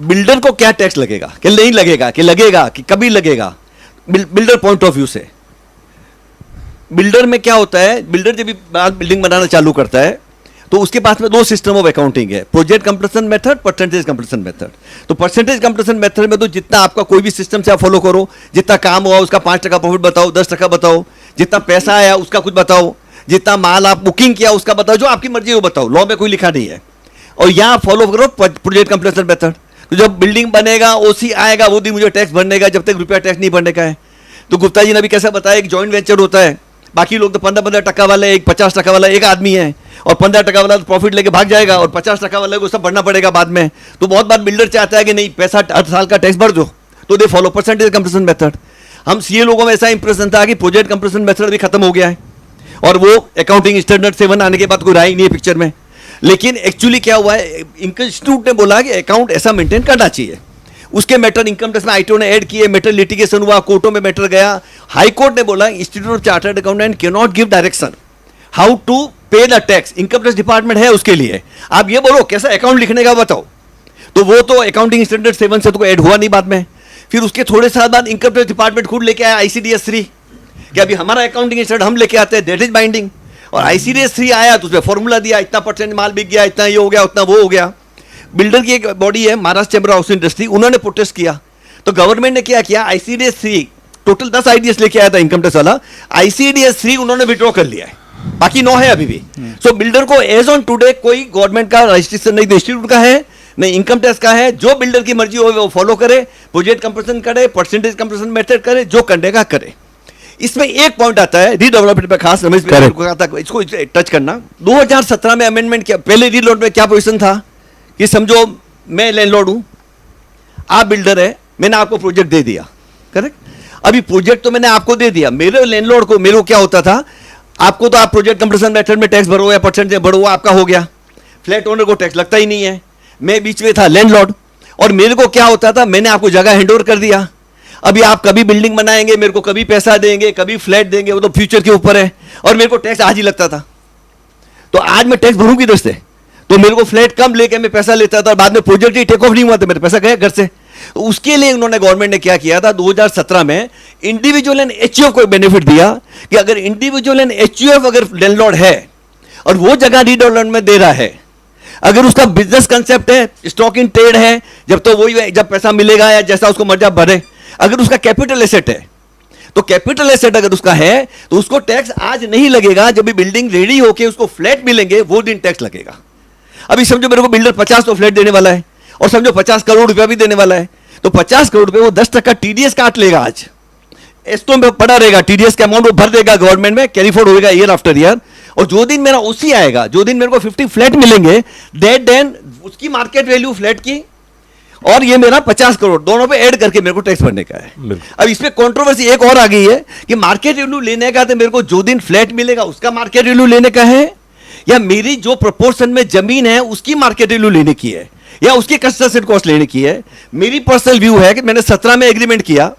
Builder को क्या tax लगेगा, कि नहीं लगेगा, कि लगेगा, कि कभी लगेगा, बिल्डर पॉइंट ऑफ व्यू से। बिल्डर में क्या होता है, बिल्डर जब भी बिल्डिंग बनाना चालू करता है तो उसके पास में दो सिस्टम ऑफ अकाउंटिंग है, project completion method, percentage completion method. तो परसेंटेज कंप्लीशन मेथड में तो जितना आपका कोई भी सिस्टम से आप फॉलो करो, जितना काम हुआ उसका 5% प्रॉफिट बताओ, 10% बताओ, जितना पैसा आया उसका कुछ बताओ, जितना माल आप बुकिंग किया उसका बताओ, जो आपकी मर्जी वो बताओ, लॉ में कोई लिखा नहीं है। और यहाँ फॉलो करो प्रोजेक्ट कंप्लीशन मेथड। तो जब बिल्डिंग बनेगा, ओसी आएगा, वो दिन मुझे टैक्स भरने का, जब तक रुपया टैक्स नहीं भरने का है। तो गुप्ता जी ने अभी कैसा बताया, एक जॉइंट वेंचर होता है, बाकी लोग तो 15% वाले, एक 50% वाला एक आदमी है, और 15% वाला प्रॉफिट लेके भाग जाएगा, और 50% वाले को सब भरना पड़ेगा बाद में। तो बहुत बार बिल्डर चाहता है कि नहीं, पैसा हर साल का टैक्स भर दो, तो they follow percentage completion method. हम सीए लोगों में ऐसा इंप्रेशन था कि प्रोजेक्ट कंप्लीशन मेथड भी खत्म हो गया है, और वो अकाउंटिंग स्टैंडर्ड 7 आने के बाद कोई राय नहीं है पिक्चर में। लेकिन एक्चुअली क्या हुआ है, इनकम इंस्टीट्यूट ने बोला कि अकाउंट ऐसा मेंटेन करना चाहिए। उसके मैटर इनकम टैक्स में आईटीओ ने ऐड किए, मैटर लिटिगेशन हुआ, कोर्टों में मैटर गया, हाई कोर्ट ने बोला institute of chartered accountant can not give direction how to pay the tax. Income tax department है उसके लिए, आप ये बोलो कैसा अकाउंट लिखने का बताओ। तो वो तो अकाउंटिंग स्टैंडर्ड 7 से तो ऐड हुआ नहीं बाद में। फिर उसके थोड़े साल बाद इनकम टैक्स डिपार्टमेंट खुद लेके आया ICDS 3 कि अभी हमारा अकाउंटिंग स्टैंडर्ड हम लेके आते हैं, दैट इज बाइंडिंग। और ICDS 3 आया तो उसमें फॉर्मूला दिया, इतना % माल बिक गया, इतना ये हो गया, उतना वो हो गया। बिल्डर की एक बॉडी है महाराष्ट्र चैम्बर ऑफ इंडस्ट्री, उन्होंने प्रोटेस्ट किया। तो गवर्नमेंट ने क्या किया, ICDS 3 टोटल 10 IDS लेके आया था इनकम टैक्स वाला, ICDS 3 उन्होंने विड्रॉ कर लिया है, बाकी 9 है अभी भी। सो बिल्डर को एज ऑन टुडे कोई गवर्नमेंट का रजिस्ट्रेशन नहीं, इंस्टीट्यूट का है नहीं, इनकम टैक्स का है। जो बिल्डर की मर्जी हो वो फॉलो करे, प्रोजेक्ट कंप्लीशन करे, परसेंटेज कंप्लीशन मेथड करे, जो करने का करे। इसमें एक पॉइंट आता है रीडेवलपमेंट पे, खास रमेश भाई को कहा था इसको टच करना। 2017 में अमेंडमेंट किया। पहले रीडेवलपमेंट में क्या पोजीशन था कि समझो मैं लैंडलॉर्ड हूं, आप बिल्डर है, मैंने आपको प्रोजेक्ट दे दिया, करेक्ट। अभी प्रोजेक्ट तो मैंने आपको दे दिया, मेरे लैंडलॉर्ड को, मेरे को क्या होता था, आपको तो आप प्रोजेक्ट कंप्लीशन मेथड में टैक्स भरो या परसेंटेज भरो, आपका हो गया। फ्लैट ओनर को टैक्स लगता ही नहीं है। मैं बीच में था लैंडलॉर्ड, और मेरे को क्या होता था, मैंने आपको जगह हैंडओवर कर दिया। अभी आप कभी बिल्डिंग बनाएंगे, मेरे को कभी पैसा देंगे, कभी फ्लैट देंगे, वो तो फ्यूचर के ऊपर है। और मेरे को टैक्स आज ही लगता था, तो आज मैं टैक्स भरूं किधर से? तो मेरे को फ्लैट कम लेके मैं पैसा लेता था, बाद में प्रोजेक्ट ही टेक ऑफ नहीं हुआ तो मेरे पैसा गया घर से। तो उसके लिए उन्होंने गवर्नमेंट ने क्या किया था, 2017 में इंडिविजुअल एंड HUF को बेनिफिट दिया कि अगर इंडिविजुअल एंड HUF अगर लैंडलॉर्ड है और वो जगह रीडेवलपमेंट में दे रहा है, अगर उसका बिजनेस कंसेप्ट है, स्टॉक इन ट्रेड है, जब तो वही जब पैसा मिलेगा या जैसा उसको मर्जी भरे, अगर उसका कैपिटल एसेट है, तो कैपिटल एसेट अगर उसका है तो उसको टैक्स आज नहीं लगेगा, जब भी बिल्डिंग रेडी होके उसको फ्लैट मिलेंगे वो दिन टैक्स लगेगा। अभी समझो मेरे को बिल्डर 50 तो फ्लैट देने वाला है, और समझो 50 करोड़ रुपया भी देने वाला है, तो 50 करोड़ रुपए वो 10% TDS काट लेगा। आज एस्टो में पड़ा रहेगा, TDS का अमाउंट वो भर देगा गवर्नमेंट में, कैरी फॉरवर्ड होगा ईयर आफ्टर ईयर। और जो दिन मेरा OC आएगा, जो दिन मेरे को 50 फ्लैट मिलेंगे, दैट देन उसकी मार्केट वैल्यू फ्लैट की और ये मेरा 50 करोड़ दोनों पे ऐड करके मेरे को टैक्स भरने का है। अब इसमें कंट्रोवर्सी एक और आ गई है कि मार्केट वैल्यू लेने का तो मेरे को जो दिन फ्लैट मिलेगा उसका मार्केट वैल्यू लेने का है, या मेरी जो प्रोपोर्शन में जमीन है उसकी मार्केट वैल्यू लेने की है, या उसकी कंस्ट्रक्शन कॉस्ट लेने की है। मेरी पर्सनल व्यू है कि मैंने 17 में एग्रीमेंट किया,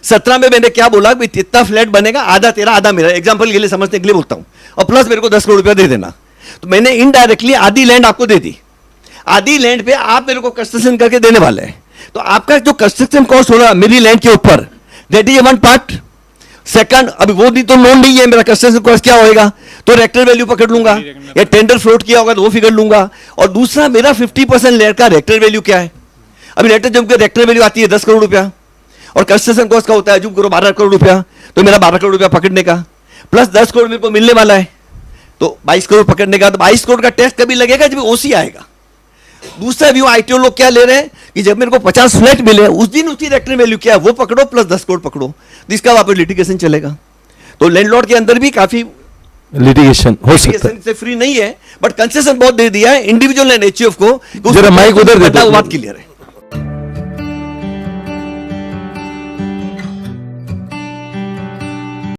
17 में मैंने क्या बोला कि इतना फ्लैट बनेगा, आधा तेरा आधा मेरा, एग्जांपल के लिए समझने के लिए बोलता हूं, और प्लस मेरे को 10 करोड़ रुपया दे देना। तो मैंने इनडायरेक्टली आधी लैंड आपको दे दी, आधी लैंड पे आप मेरे को कंस्ट्रक्शन करके देने वाले हैं। तो आपका जो कंस्ट्रक्शन कॉस्ट होगा मेरी लैंड के ऊपर, that is one part. Second, अभी वो भी तो लोन नहीं है, मेरा कंस्ट्रक्शन कॉस्ट क्या होएगा, तो रेक्टर वैल्यू पकड़ लूंगा, या टेंडर फ्लोट किया होगा तो वो फिगर लूंगा। और दूसरा मेरा 50% लैंड का रेक्टर वैल्यू क्या है। अभी रेक्टर जब रेक्टर वैल्यू आती है 10 करोड़ रुपया, और कंस्ट्रक्शन कॉस्ट का होता है जो करो 12 करोड़ रुपया, तो मेरा 12 करोड़ रुपया पकड़ने का, प्लस 10 करोड़ मेरे को मिलने वाला है, तो 22 करोड़ पकड़ने का। तो 22 करोड़ का टैक्स कभी लगेगा जब OC आएगा। दूसरा व्यू ITO लोग क्या ले रहे हैं कि जब मेरे को 50 फ्लैट मिले उस दिन उसकी रेक्टर वैल्यू क्या है वो पकड़ो, प्लस 10 करोड़ पकड़ो, तो इसका वापस लिटिगेशन चलेगा। तो लैंडलॉर्ड के अंदर भी काफी लिटिगेशन हो सकता है, से फ्री नहीं है, बट कंसेशन बहुत दे दिया है इंडिविजुअल एंड HUF को। जरा माइक उधर देते, बात क्लियर है।